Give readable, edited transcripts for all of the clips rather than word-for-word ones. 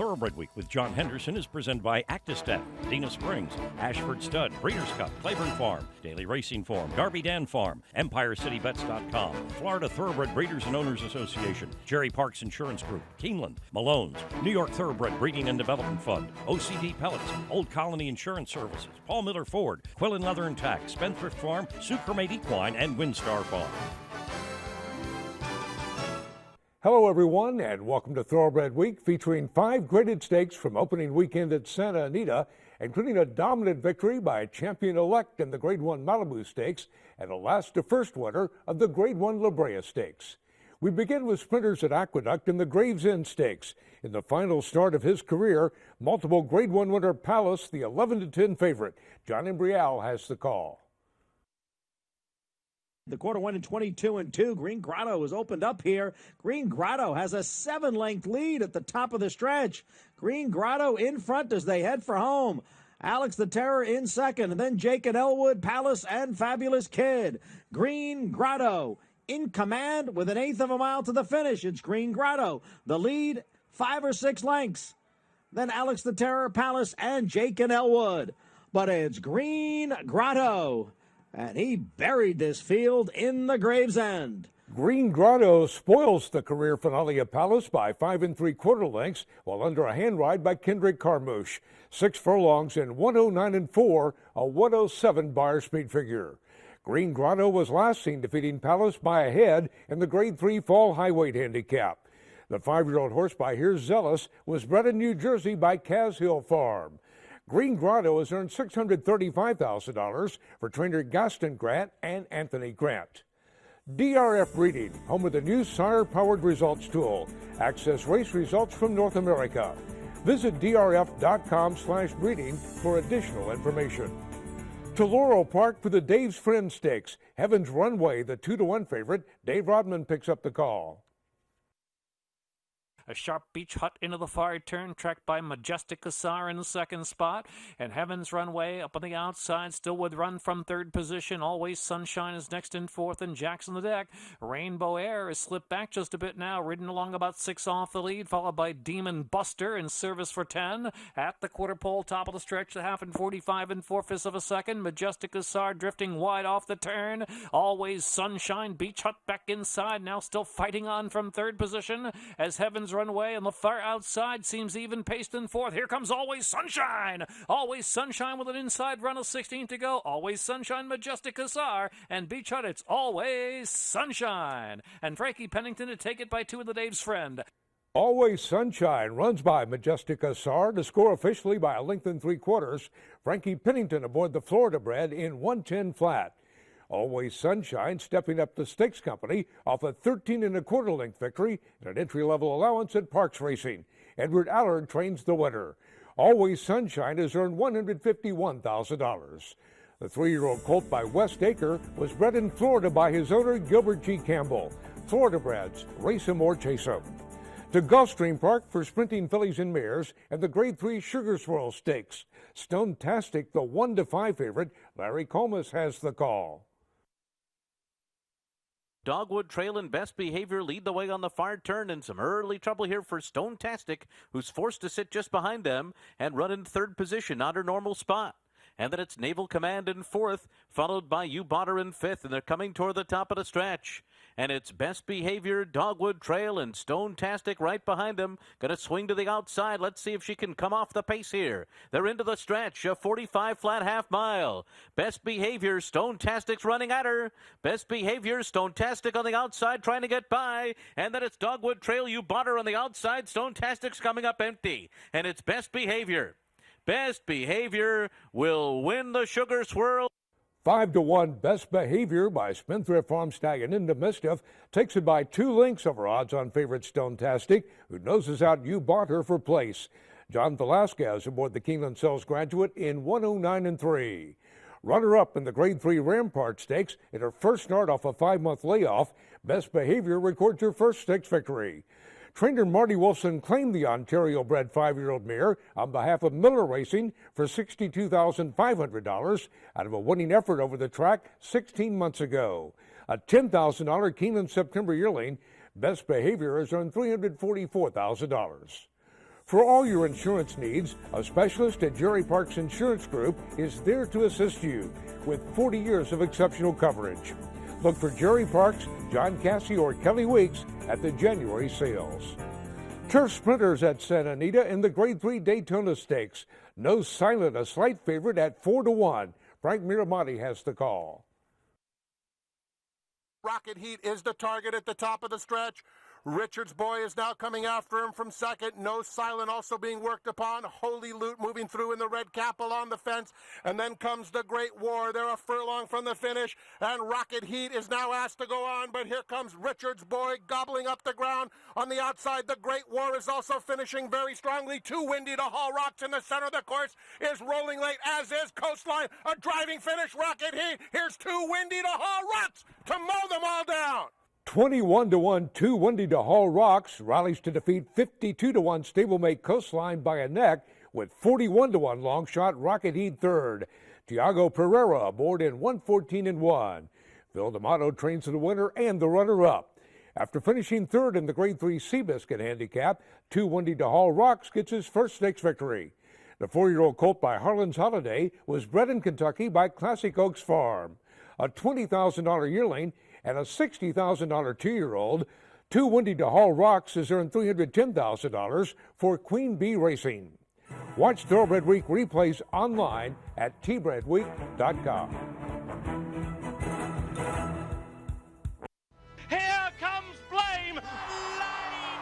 Thoroughbred Week with John Henderson is presented by Actistat, Dina Springs, Ashford Stud, Breeders' Cup, Claiborne Farm, Daily Racing Form, Darby Dan Farm, EmpireCityBets.com, Florida Thoroughbred Breeders and Owners Association, Jerry Parks Insurance Group, Keeneland, Malone's, New York Thoroughbred Breeding and Development Fund, OCD Pellets, Old Colony Insurance Services, Paul Miller Ford, Quilling Leather and Tack, Spendthrift Farm, Sucremate Equine, and Windstar Farm. Hello, everyone, and welcome to Thoroughbred Week, featuring 5 graded stakes from opening weekend at Santa Anita, including a dominant victory by a champion-elect in the Grade 1 Malibu Stakes and a last-to-first winner of the Grade 1 La Brea Stakes. We begin with sprinters at Aqueduct in the Gravesend Stakes. In the final start of his career, multiple Grade 1 winner Palace, the 11-10 favorite. John Brea has the call. The quarter went in 22-2. Green Grotto has opened up here. Green Grotto has a 7-length lead at the top of the stretch. Green Grotto in front as they head for home. Alex the Terror in second, and then Jake and Elwood, Palace, and Fabulous Kid. Green Grotto in command with 1/8 of a mile to the finish. It's Green Grotto. The lead, 5 or 6 lengths. Then Alex the Terror, Palace, and Jake and Elwood. But it's Green Grotto. And he buried this field in the Gravesend. Green Grotto spoils the career finale of Palace by 5 3/4 lengths, while under a hand ride by Kendrick Carmouche. 6 furlongs in 109-4, a 107 Beyer speed figure. Green Grotto was last seen defeating Palace by a head in the Grade 3 Fall Highweight Handicap. The 5-year-old horse by Here's Zealous was bred in New Jersey by Cas Hill Farm. Green Grotto has earned $635,000 for trainer Gaston Grant and Anthony Grant. DRF Breeding, home of the new sire-powered results tool. Access race results from North America. Visit drf.com/breeding for additional information. To Laurel Park for the Dave's Friend Stakes. Heaven's Runway, the 2-1 favorite. Dave Rodman picks up the call. A sharp beach hut into the far turn, tracked by Majestic Hussar in the second spot. And Heaven's Runway up on the outside, still with run from third position. Always Sunshine is next in fourth, and Jackson the deck. Rainbow Air has slipped back just a bit now, ridden along about 6 off the lead, followed by Demon Buster in service for 10. At the quarter pole, top of the stretch, the half in 45 4/5 of a second. Majestic Hussar drifting wide off the turn. Always Sunshine, Beach Hut back inside, now still fighting on from third position as Heaven's Runway on the far outside seems even paced in fourth. Here comes Always Sunshine. Always Sunshine with an inside run of 16 to go. Always Sunshine, Majestic Hussar, and Beach Hut. It's Always Sunshine. And Frankie Pennington to take it by 2 in the Dave's Friend. Always Sunshine runs by Majestic Hussar to score officially by 1 3/4. Frankie Pennington aboard the Florida bred in 110 flat. Always Sunshine stepping up the stakes company off a 13 1/4 length victory and an entry-level allowance at Parks Racing. Edward Allard trains the winner. Always Sunshine has earned $151,000. The 3-year-old colt by West Acre was bred in Florida by his owner, Gilbert G. Campbell. Florida breds, race 'em or chase 'em. To Gulfstream Park for sprinting fillies and mares and the Grade 3 Sugar Swirl Stakes. Stone-tastic, the 1-5 favorite, Larry Comas has the call. Dogwood Trail and Best Behavior lead the way on the far turn, and some early trouble here for Stone-tastic, who's forced to sit just behind them and run in third position, not her normal spot. And then it's Naval Command in fourth, followed by You Bought Her in fifth, and they're coming toward the top of the stretch. And it's Best Behavior, Dogwood Trail, and Stone-tastic right behind them. Gonna swing to the outside. Let's see if she can come off the pace here. They're into the stretch, a 45 flat half mile. Best Behavior, Stone-tastic's running at her. Best Behavior, Stone-tastic on the outside trying to get by. And then it's Dogwood Trail, You Bought Her on the outside. Stone-tastic's coming up empty. And it's Best Behavior. Best Behavior will win the Sugar Swirl. 5-1 Best Behavior by Spendthrift Farm Stag and Into Mischief takes it by 2 lengths over odds on favorite Stone-tastic, who noses out You Bought Her for place. John Velasquez aboard the Keeneland Sells Graduate in 109-3. Runner-up in the Grade 3 Rampart Stakes in her first start off a 5-month layoff, Best Behavior records her first stakes victory. Trainer Marty Wolfson claimed the Ontario-bred 5-year-old mare on behalf of Miller Racing for $62,500 out of a winning effort over the track 16 months ago. A $10,000 Keeneland September yearling, Best Behavior has earned $344,000. For all your insurance needs, a specialist at Jerry Parks Insurance Group is there to assist you with 40 years of exceptional coverage. Look for Jerry Parks, John Cassie, or Kelly Weeks at the January sales. Turf sprinters at Santa Anita in the Grade 3 Daytona Stakes. No Silent, a slight favorite at 4-1. Frank Miramonte has the call. Rocket Heat is the target at the top of the stretch. Richard's Boy is now coming after him from second. No Silent also being worked upon. Holy Loot moving through in the red cap along the fence. And then comes the Great War. They're a furlong from the finish. And Rocket Heat is now asked to go on. But here comes Richard's Boy gobbling up the ground. On the outside, the Great War is also finishing very strongly. Too Windy to Haul Rocks in the center of the course is rolling late, as is Coastline. A driving finish, Rocket Heat. Here's Too Windy to Haul Rocks to mow them all down. 21-1, Too Windy to Haul Rocks rallies to defeat 52-1 stablemate Coastline by a neck with 41-1 long shot Rocket Heat third. Tiago Pereira aboard in 114-1. Phil D'Amato trains the winner and the runner-up. After finishing third in the Grade 3 Seabiscuit handicap, Too Windy to Haul Rocks gets his first stakes victory. The 4-year-old colt by Harlan's Holiday was bred in Kentucky by Classic Oaks Farm. A $20,000 yearling and a $60,000 2-year-old. Too Windy to Haul Rocks has earned $310,000 for Queen Bee Racing. Watch Thoroughbred Week replays online at tbredweek.com. Here comes Blame! Blame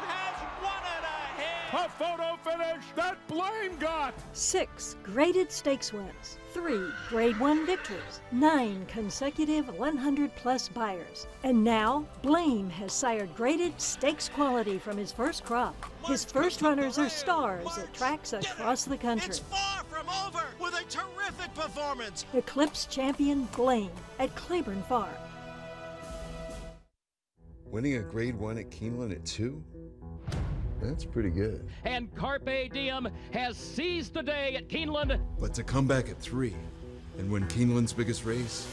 has won it ahead! A photo finish that Blame got! 6 graded stakes wins, 3 Grade 1 victories, 9 consecutive 100-plus buyers. And now, Blame has sired graded stakes quality from his first crop. His first runners are stars at tracks across the country. It's far from over with a terrific performance! Eclipse champion Blame at Claiborne Farm. Winning a Grade 1 at Keeneland at 2? That's pretty good. And Carpe Diem has seized the day at Keeneland. But to come back at 3 and win Keeneland's biggest race,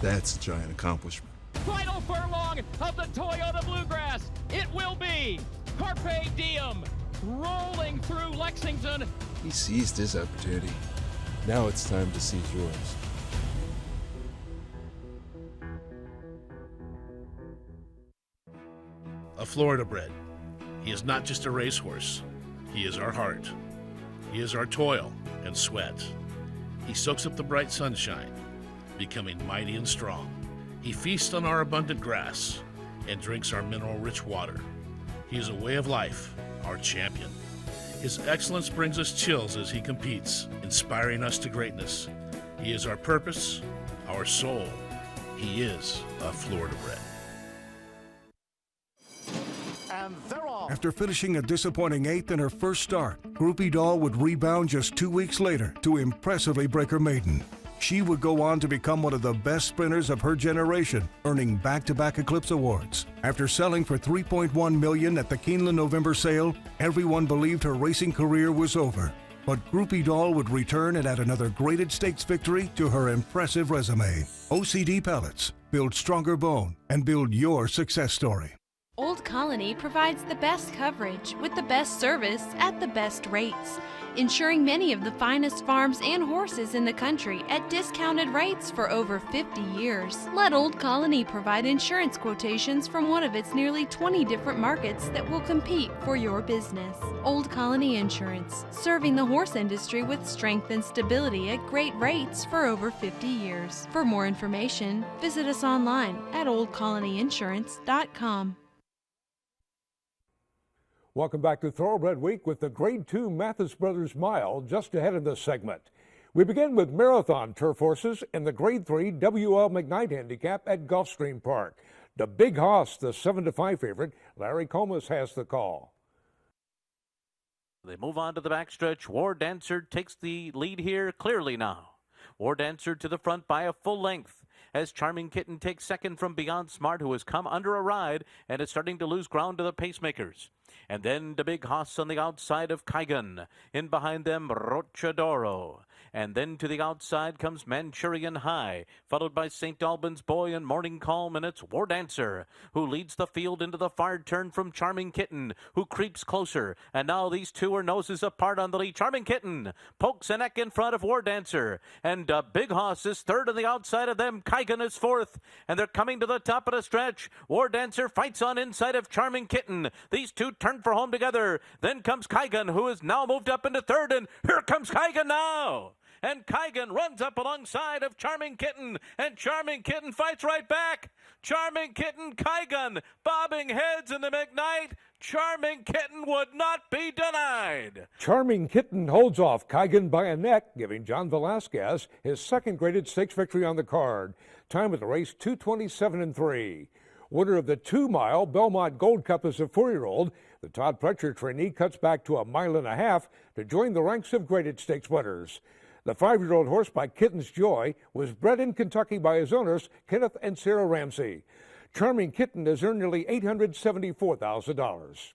that's a giant accomplishment. Final furlong of the Toyota Bluegrass. It will be Carpe Diem rolling through Lexington. He seized his opportunity. Now it's time to seize yours. A Florida bred. He is not just a racehorse. He is our heart. He is our toil and sweat. He soaks up the bright sunshine, becoming mighty and strong. He feasts on our abundant grass and drinks our mineral-rich water. He is a way of life, our champion. His excellence brings us chills as he competes, inspiring us to greatness. He is our purpose, our soul. He is a Florida bred. And they're off. After finishing a disappointing 8th in her first start, Groupie Doll would rebound just 2 weeks later to impressively break her maiden. She would go on to become one of the best sprinters of her generation, earning back-to-back Eclipse Awards. After selling for $3.1 million at the Keeneland November sale, everyone believed her racing career was over. But Groupie Doll would return and add another graded stakes victory to her impressive resume. OCD Pellets. Build stronger bone and build your success story. Old Colony provides the best coverage with the best service at the best rates, insuring many of the finest farms and horses in the country at discounted rates for over 50 years. Let Old Colony provide insurance quotations from one of its nearly 20 different markets that will compete for your business. Old Colony Insurance, serving the horse industry with strength and stability at great rates for over 50 years. For more information, visit us online at oldcolonyinsurance.com. Welcome back to Thoroughbred Week with the Grade 2 Mathis Brothers Mile just ahead of this segment. We begin with marathon turf horses in the Grade 3 WL McKnight Handicap at Gulfstream Park. The Big Hoss, the 7-5 favorite, Larry Comas has the call. They move on to the backstretch. War Dancer takes the lead here clearly now. War Dancer to the front by a full length, as Charming Kitten takes second from Beyond Smart, who has come under a ride and is starting to lose ground to the pacemakers. And then the big hoss on the outside of Kygan. In behind them, Rochadoro. And then to the outside comes Manchurian High, followed by St. Albans Boy and Morning Calm, and it's War Dancer, who leads the field into the far turn from Charming Kitten, who creeps closer. And now these two are noses apart on the lead. Charming Kitten pokes a neck in front of War Dancer, and Big Hoss is third on the outside of them. Kygan is fourth, and they're coming to the top of the stretch. War Dancer fights on inside of Charming Kitten. These two turn for home together. Then comes Kygan, who is now moved up into third, and here comes Kygan now. And Kygan runs up alongside of Charming Kitten, and Charming Kitten fights right back. Charming Kitten, Kygan, bobbing heads in the McKnight. Charming Kitten would not be denied. Charming Kitten holds off Kygan by a neck, giving John Velasquez his second graded stakes victory on the card. Time of the race, 2:27.3. Winner of the 2-mile Belmont Gold Cup is a 4-year-old. The Todd Pletcher trainee cuts back to 1.5 miles to join the ranks of graded stakes winners. The 5-year-old horse by Kitten's Joy was bred in Kentucky by his owners, Kenneth and Sarah Ramsey. Charming Kitten has earned nearly $874,000.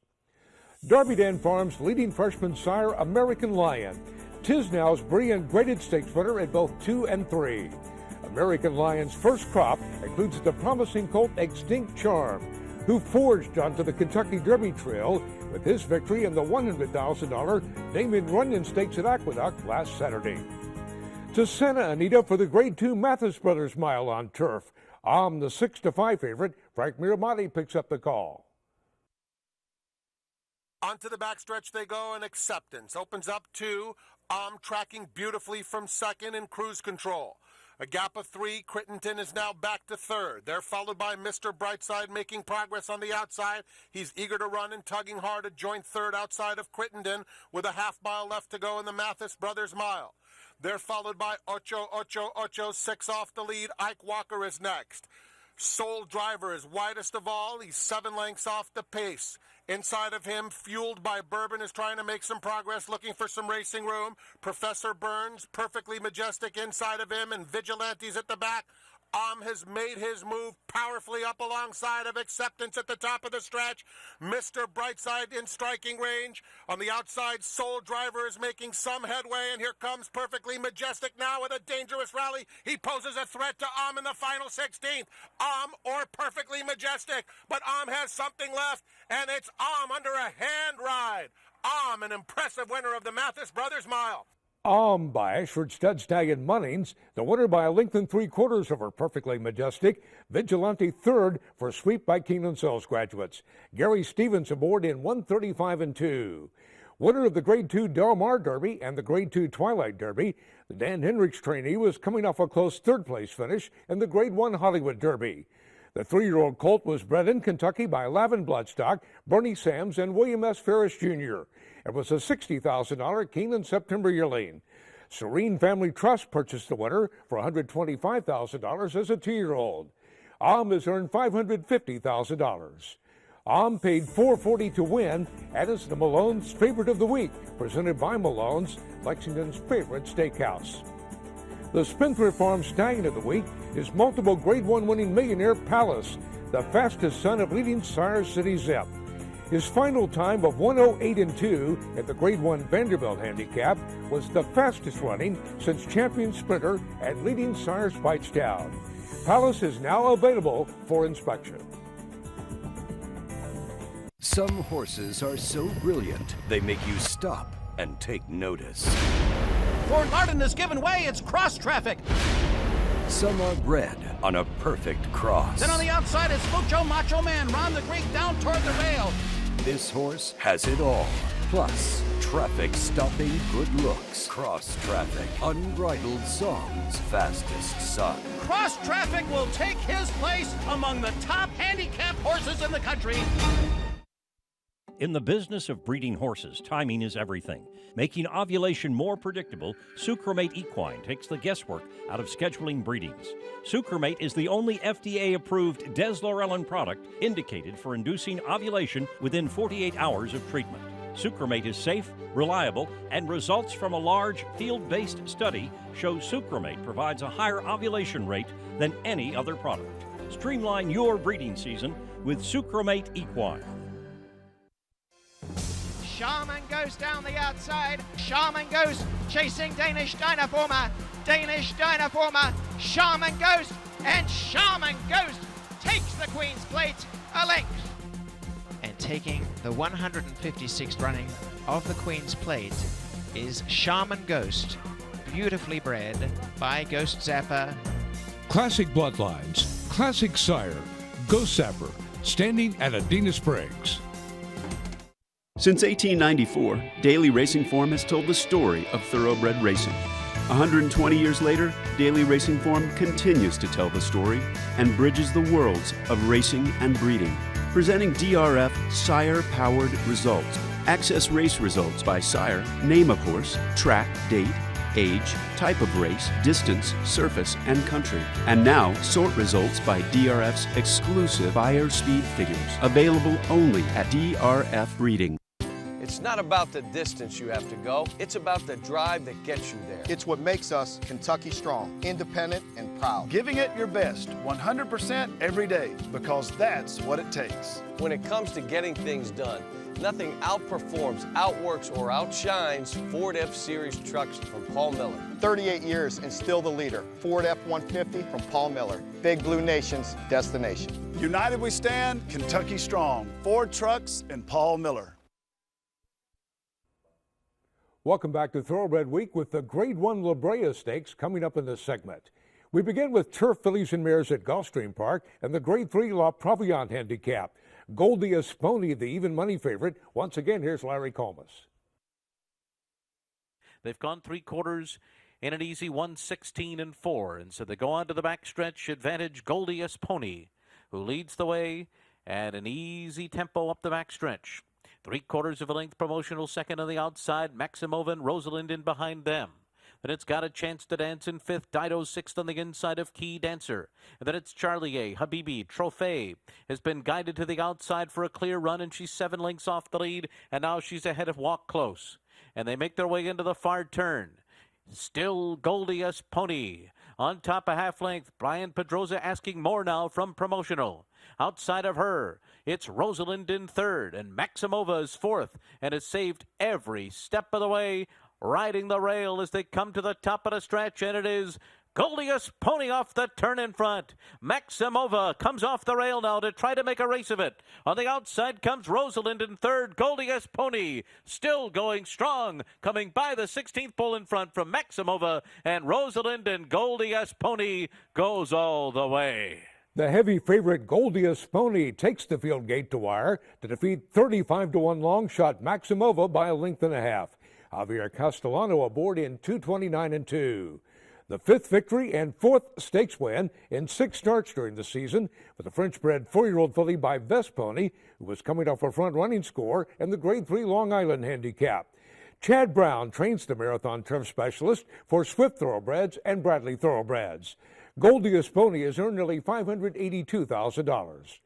Darby Dan Farms leading freshman sire American Lion. Tisnow's Brea graded stakes winner at both 2 and 3. American Lion's first crop includes the promising colt Extinct Charm, who forged onto the Kentucky Derby Trail with his victory in the $100,000 Damon Runyon Stakes at Aqueduct last Saturday. To Santa Anita for the Grade 2 Mathis Brothers Mile on turf. The 6-5 favorite. Frank Miramati picks up the call. Onto the backstretch they go, and Acceptance opens up 2. Tracking beautifully from second in cruise control. A gap of 3, Crittenton is now back to third. They're followed by Mr. Brightside making progress on the outside. He's eager to run and tugging hard to join third outside of Crittenton with a half-mile left to go in the Mathis Brothers Mile. They're followed by Ocho, 6 off the lead. Ike Walker is next. Soul Driver is widest of all. He's 7 lengths off the pace. Inside of him, Fueled by Bourbon is trying to make some progress, looking for some racing room. Professor Burns, Perfectly Majestic inside of him, and Vigilantes at the back. Has made his move powerfully up alongside of Acceptance at the top of the stretch. Mr. Brightside in striking range. On the outside, Soul Driver is making some headway, and here comes Perfectly Majestic now with a dangerous rally. He poses a threat to in the final 16th. Or Perfectly Majestic, but has something left, and it's under a hand ride. An impressive winner of the Mathis Brothers Mile. By Ashford Stud Stag and Munnings, the winner by a length and 3/4 over Perfectly Majestic. Vigilante third for sweep by Keeneland Sells graduates. Gary Stevens aboard in 1:35.2. Winner of the Grade 2 Del Mar Derby and the Grade 2 Twilight Derby, the Dan Hendricks trainee was coming off a close third-place finish in the Grade 1 Hollywood Derby. The 3-year-old colt was bred in Kentucky by Lavin Bloodstock, Bernie Sams, and William S. Ferris Jr. It was a $60,000 Keeneland September yearling. Serene Family Trust purchased the winner for $125,000 as a 2-year-old. Has earned $550,000. Paid $440 to win and is the Malone's Favorite of the Week, presented by Malone's, Lexington's favorite steakhouse. The Spendthrift Farm Stallion of the Week is multiple Grade 1 winning millionaire Palace, the fastest son of leading sire City Zip. His final time of 1:08.2 at the Grade 1 Vanderbilt Handicap was the fastest running since champion sprinter and leading sire Spitestown. Palace is now available for inspection. Some horses are so brilliant, they make you stop and take notice. Fort Larden has given way, it's cross traffic. Some are bred on a perfect cross. Then on the outside is Mucho Macho Man, Ron the Greek down toward the rail. This horse has it all. Plus, traffic stopping good looks. Cross traffic, unbridled songs, fastest son. Cross traffic will take his place among the top handicap horses in the country. In the business of breeding horses, timing is everything. Making ovulation more predictable, Sucromate Equine takes the guesswork out of scheduling breedings. Sucromate is the only FDA-approved deslorelin product indicated for inducing ovulation within 48 hours of treatment. Sucromate is safe, reliable, and results from a large field-based study show Sucromate provides a higher ovulation rate than any other product. Streamline your breeding season with Sucromate Equine. Shaman Ghost down the outside. Shaman Ghost chasing Danish Dynaformer. Danish Dynaformer, Shaman Ghost, and Shaman Ghost takes the Queen's Plate a length. And taking the 156th running of the Queen's Plate is Shaman Ghost, beautifully bred by Ghost Zapper. Classic Bloodlines, Classic Sire, Ghost Zapper, standing at Anita Springs. Since 1894, Daily Racing Form has told the story of thoroughbred racing. 120 years later, Daily Racing Form continues to tell the story and bridges the worlds of racing and breeding. Presenting DRF Sire-powered results. Access race results by sire, name of horse, track, date, age, type of race, distance, surface, and country. And now, sort results by DRF's exclusive buyer speed figures. Available only at DRF Breeding. It's not about the distance you have to go, it's about the drive that gets you there. It's what makes us Kentucky strong, independent, and proud. Giving it your best, 100% every day, because that's what it takes. When it comes to getting things done, nothing outperforms, outworks, or outshines Ford F-Series trucks from Paul Miller. 38 years and still the leader. Ford F-150 from Paul Miller. Big Blue Nation's destination. United we stand, Kentucky strong. Ford Trucks and Paul Miller. Welcome back to Thoroughbred Week with the Grade 1 Brea Stakes coming up in this segment. We begin with turf fillies and mares at Gulfstream Park and the Grade 3 La Proviant Handicap. Goldie Esponi, the even money favorite. Once again, here's Larry Colmus. They've gone 3/4 in an easy 1:16-4, and so they go on to the backstretch. Advantage Goldie Esponi, who leads the way at an easy tempo up the backstretch. 3/4 of a length promotional second on the outside. Maximova and Rosalind in behind them. Then it's Got a Chance to Dance in fifth. Dido sixth on the inside of Key Dancer. And then it's Charlie A. Habibi. Trophée has been guided to the outside for a clear run, and she's 7 lengths off the lead. And now she's ahead of Walk Close. And they make their way into the far turn. Still Goldie Esponi on top a half length. Brian Pedroza asking more now from promotional. Outside of her, it's Rosalind in third, and Maximova is fourth, and has saved every step of the way, riding the rail as they come to the top of the stretch, and it is Goldie Esponi off the turn in front. Maximova comes off the rail now to try to make a race of it. On the outside comes Rosalind in third. Goldie Esponi still going strong, coming by the 16th pole in front from Maximova, and Rosalind and Goldie Esponi goes all the way. The heavy favorite Goldie Esponi takes the field gate to wire to defeat 35-1 long shot Maximova by a length and a half. Javier Castellano aboard in 2:29-2. The 5th victory and 4th stakes win in 6 starts during the season with the French-bred 4-year-old filly by Vesponi, who was coming off a front-running score in the Grade 3 Long Island Handicap. Chad Brown trains the marathon turf specialist for Swift Thoroughbreds and Bradley Thoroughbreds. Goldie Esponi has earned nearly $582,000.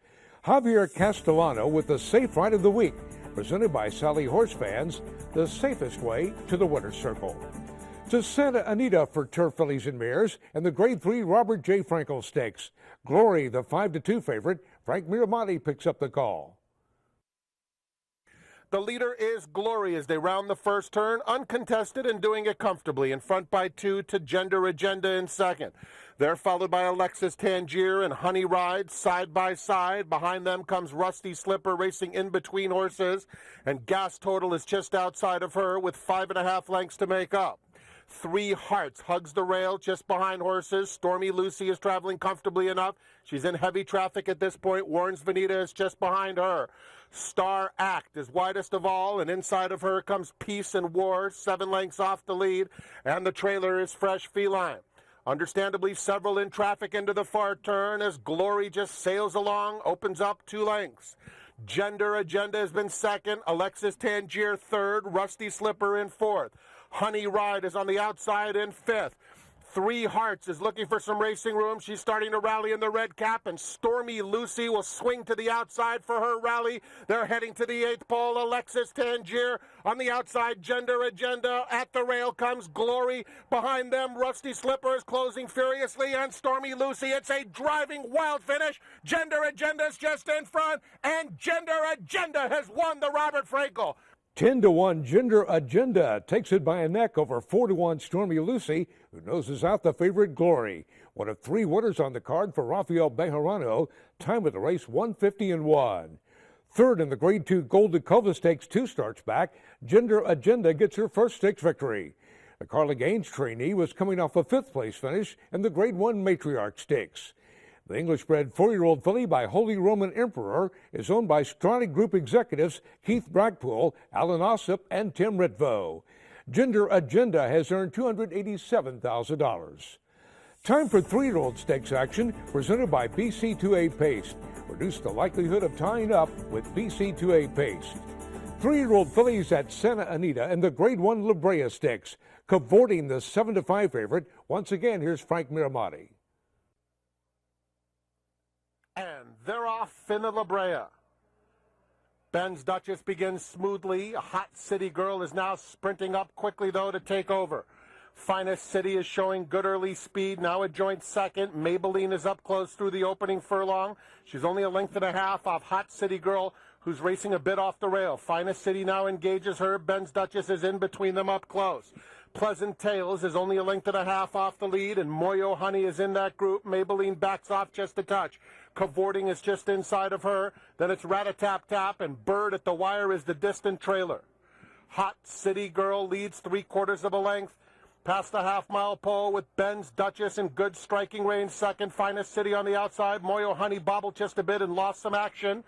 Javier Castellano with the Safe Ride of the Week, presented by Sally Horse Fans, the safest way to the winner's circle. To Santa Anita for turf fillies and mares and the Grade 3 Robert J. Frankel Stakes. Glory, the 5-2 favorite. Frank Miramati picks up the call. The leader is Glory as they round the first turn, uncontested and doing it comfortably. In front by 2 to Gender Agenda in second. They're followed by Alexis Tangier and Honey Ride side by side. Behind them comes Rusty Slipper racing in between horses. And Gas Total is just outside of her with 5.5 lengths to make up. 3 Hearts hugs the rail just behind horses. Stormy Lucy is traveling comfortably enough. She's in heavy traffic at this point. Warren's Vanita is just behind her. Star Act is widest of all, and inside of her comes Peace and War, 7 lengths off the lead, and the trailer is Fresh Feline. Understandably, several in traffic into the far turn as Glory just sails along, opens up 2 lengths. Gender Agenda has been second, Alexis Tangier third, Rusty Slipper in fourth. Honey Ride is on the outside in fifth. 3 Hearts is looking for some racing room. She's starting to rally in the red cap, and Stormy Lucy will swing to the outside for her rally. They're heading to the 8th pole. Alexis Tangier on the outside. Gender Agenda at the rail comes Glory. Behind them, Rusty Slipper is closing furiously, and Stormy Lucy. It's a driving wild finish. Gender Agenda is just in front, and Gender Agenda has won the Robert Frankel. 10-1 Gender Agenda takes it by a neck over 4-1 Stormy Lucy, who noses out the favorite Glory. One of 3 winners on the card for Rafael Bejarano. Time of the race 150-1. Third in the Grade 2 Gold Dakota Stakes 2 starts back. Gender Agenda gets her first stakes victory. The Carla Gaines trainee was coming off a 5th place finish in the Grade 1 Matriarch Stakes. The English-bred 4-year-old filly by Holy Roman Emperor is owned by Stronach Group executives Keith Bragpool, Alan Ossip, and Tim Ritvo. Gender Agenda has earned $287,000. Time for 3-year-old stakes action presented by BC2A Paste. Reduce the likelihood of tying up with BC2A Paste. 3-year-old fillies at Santa Anita and the Grade 1 La Brea Stakes, cavorting the 7-5 favorite. Once again, here's Frank Miramati. And they're off in the La Brea. Ben's Duchess begins smoothly. Hot City Girl is now sprinting up quickly, though, to take over. Finest City is showing good early speed, now a joint second. Maybelline is up close through the opening furlong. She's only a length and a half off Hot City Girl, who's racing a bit off the rail. Finest City now engages her. Ben's Duchess is in between them up close. Pleasant Tales is only a length and a half off the lead, and Moyo Honey is in that group. Maybelline backs off just a touch. Cavorting is just inside of her. Then it's Rat-a-Tap-Tap, and Bird at the Wire is the distant trailer. Hot City Girl leads 3/4 of a length. Past the half-mile pole with Ben's Duchess in good striking range second. Finest City on the outside. Moyo Honey bobbled just a bit and lost some action.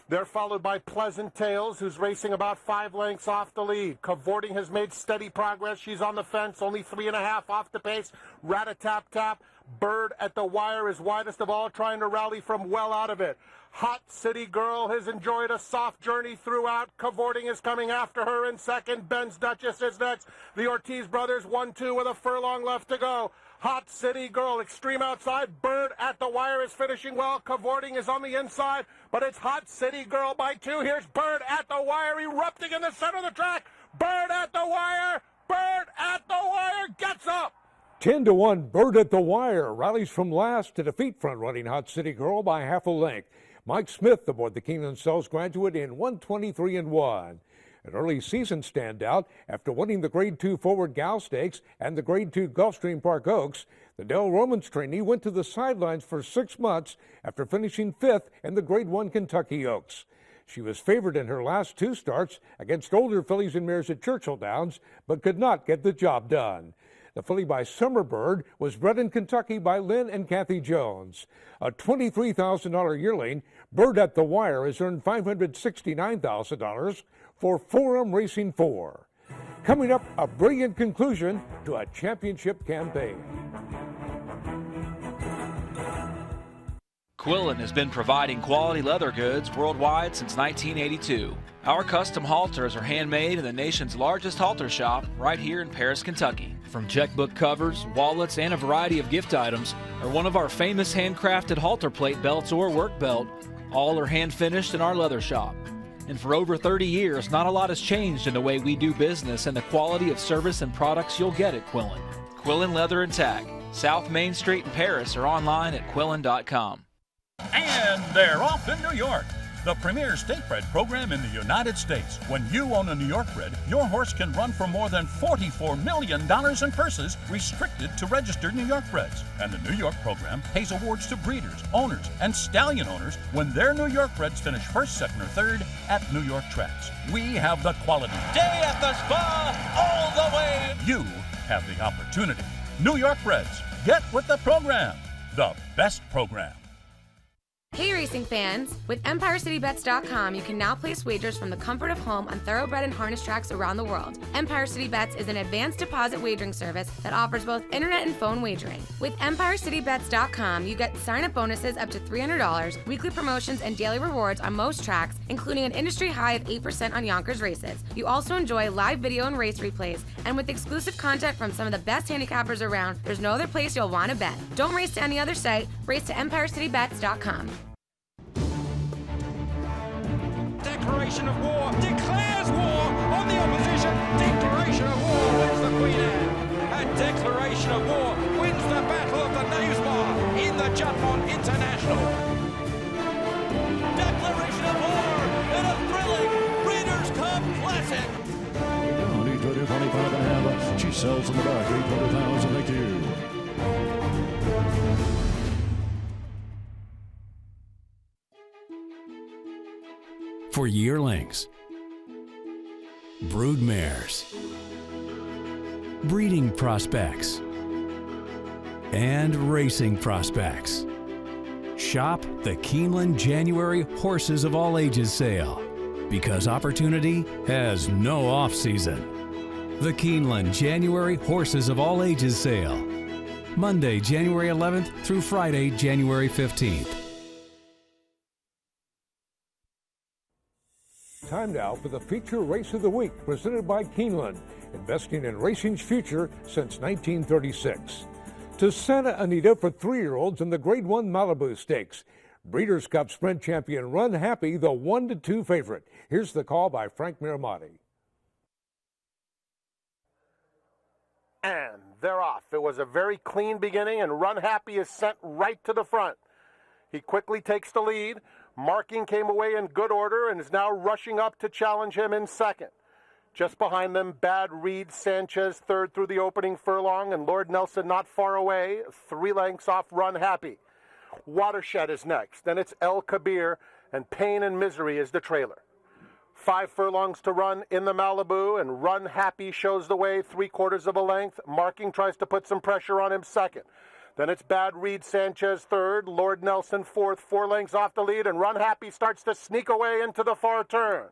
They're followed by Pleasant Tales, who's racing about 5 lengths off the lead. Cavorting has made steady progress. She's on the fence, only 3.5 off the pace. Rat-a-Tap-Tap. Bird at the Wire is widest of all, trying to rally from well out of it. Hot City Girl has enjoyed a soft journey throughout. Cavorting is coming after her in second. Ben's Duchess is next. The Ortiz brothers 1-2 with a furlong left to go. Hot City Girl, extreme outside. Bird at the Wire is finishing well. Cavorting is on the inside, but it's Hot City Girl by 2. Here's Bird at the Wire, erupting in the center of the track. Bird at the Wire. Bird at the Wire gets up. 10-1 Bird at the Wire rallies from last to defeat front-running Hot City Girl by half a length. Mike Smith aboard the Keeneland Sells graduate in 123-1. An early season standout after winning the Grade 2 Forward Gal Stakes and the Grade 2 Gulfstream Park Oaks, the Dale Romans trainee went to the sidelines for 6 months after finishing 5th in the Grade 1 Kentucky Oaks. She was favored in her last 2 starts against older fillies and mares at Churchill Downs, but could not get the job done. The filly by Summerbird was bred in Kentucky by Lynn and Kathy Jones. A $23,000 yearling, Bird at the Wire has earned $569,000 for Forum Racing 4. Coming up, a brilliant conclusion to a championship campaign. Quilling has been providing quality leather goods worldwide since 1982. Our custom halters are handmade in the nation's largest halter shop right here in Paris, Kentucky. From checkbook covers, wallets, and a variety of gift items, or one of our famous handcrafted halter plate belts or work belt, all are hand finished in our leather shop. And for over 30 years, not a lot has changed in the way we do business and the quality of service and products you'll get at Quilling. Quilling Leather and Tag, South Main Street in Paris, or online at quilling.com. And they're off in New York. The premier stakebred program in the United States. When you own a New York bred, your horse can run for more than $44 million in purses, restricted to registered New York breds. And the New York program pays awards to breeders, owners, and stallion owners when their New York breds finish first, second, or third at New York tracks. We have the quality. Day at the spa, all the way. You have the opportunity. New York breds. Get with the program. The best program. Hey racing fans! With EmpireCityBets.com, you can now place wagers from the comfort of home on thoroughbred and harness tracks around the world. Empire City Bets is an advanced deposit wagering service that offers both internet and phone wagering. With EmpireCityBets.com, you get sign-up bonuses up to $300, weekly promotions, and daily rewards on most tracks, including an industry high of 8% on Yonkers races. You also enjoy live video and race replays, and with exclusive content from some of the best handicappers around, there's no other place you'll want to bet. Don't race to any other site, race to EmpireCityBets.com. Declaration of war, declares war on the opposition. Declaration of war wins the Queen Anne. And declaration of war wins the Battle of the Naves Bar in the Juddmonte International. Declaration of war in a thrilling Breeders' Cup Classic. sells in the back, 800,000. Thank you. For yearlings, brood mares, breeding prospects, and racing prospects. Shop the Keeneland January Horses of All Ages sale, because opportunity has no off-season. The Keeneland January Horses of All Ages sale, Monday, January 11th through Friday, January 15th. Time now for the feature race of the week, presented by Keeneland, investing in racing's future since 1936. To Santa Anita for 3-year-olds in the Grade 1 Malibu Stakes. Breeders' Cup Sprint champion Run Happy, the 1-2 favorite. Here's the call by Frank Miramati. And they're off. It was a very clean beginning, and Run Happy is sent right to the front. He quickly takes the lead. Marking came away in good order and is now rushing up to challenge him in second. Just behind them, Bad Reed Sanchez third through the opening furlong, and Lord Nelson not far away, 3 lengths off Run Happy. Watershed is next. Then it's El Kabir, and Pain and Misery is the trailer. 5 furlongs to run in the Malibu, and Run Happy shows the way 3/4 of a length. Marking tries to put some pressure on him second. Then it's Bad Reed Sanchez third, Lord Nelson fourth, 4 lengths off the lead, and Run Happy starts to sneak away into the far turn.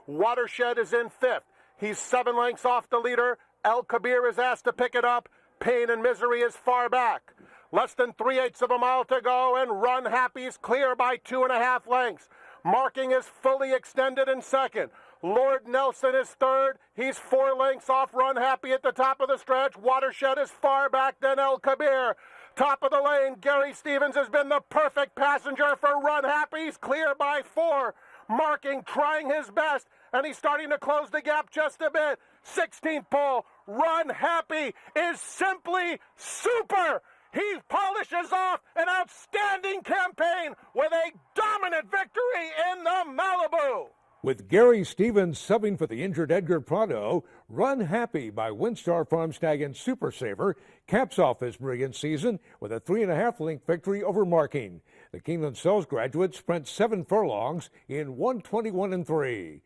Watershed is in fifth. He's 7 lengths off the leader. El Kabir is asked to pick it up. Pain and Misery is far back. Less than 3/8 of a mile to go, and Run Happy's clear by 2.5 lengths. Marking is fully extended in second. Lord Nelson is third. He's 4 lengths off Run Happy at the top of the stretch. Watershed is far back than El Kabir. Top of the lane, Gary Stevens has been the perfect passenger for Run Happy. He's clear by 4. Marking trying his best, and he's starting to close the gap just a bit. 16th pole, Run Happy is simply super. He polishes off an outstanding campaign with a dominant victory in the Malibu. With Gary Stevens subbing for the injured Edgar Prado, Run Happy by Windstar Farm Stag and Super Saver caps off his brilliant season with a 3.5 length victory over Marking. The Keeneland Sales graduate sprint 7 furlongs in 1:21 3.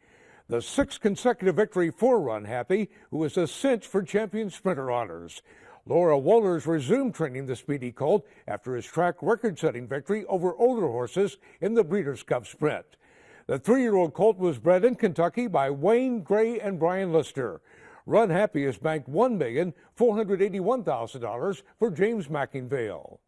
The 6th consecutive victory for Run Happy, who is a cinch for champion sprinter honors. Laura Wohlers resumed training the speedy colt after his track record-setting victory over older horses in the Breeders' Cup Sprint. The 3-year-old colt was bred in Kentucky by Wayne Gray and Brian Lister. Run Happy has banked $1,481,000 for James Mackingvale.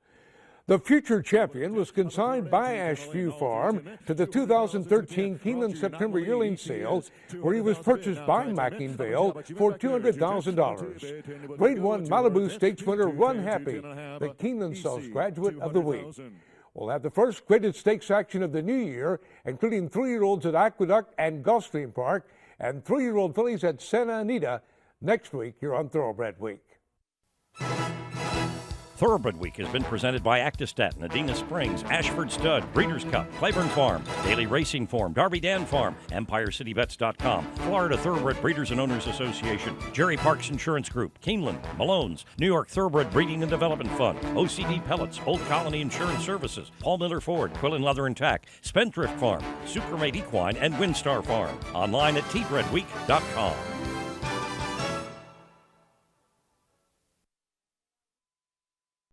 The future champion was consigned by Ashview Farm to the 2013 Keeneland September yearling sale, where he was purchased by Mackingvale for $200,000. Grade 1 Malibu Stakes winner Run Happy, the Keeneland Sales graduate of the week. We'll have the first graded stakes action of the new year, including 3-year-olds at Aqueduct and Gulfstream Park and 3-year-old fillies at Santa Anita next week here on Thoroughbred Week. Thoroughbred Week has been presented by Actistat, Medina Springs, Ashford Stud, Breeders' Cup, Claiborne Farm, Daily Racing Form, Darby Dan Farm, EmpireCityBets.com, Florida Thoroughbred Breeders and Owners Association, Jerry Parks Insurance Group, Keeneland, Malone's, New York Thoroughbred Breeding and Development Fund, OCD Pellets, Old Colony Insurance Services, Paul Miller Ford, Quilling Leather and Tack, Spendthrift Farm, Sucremate Equine, and Windstar Farm. Online at tbredweek.com.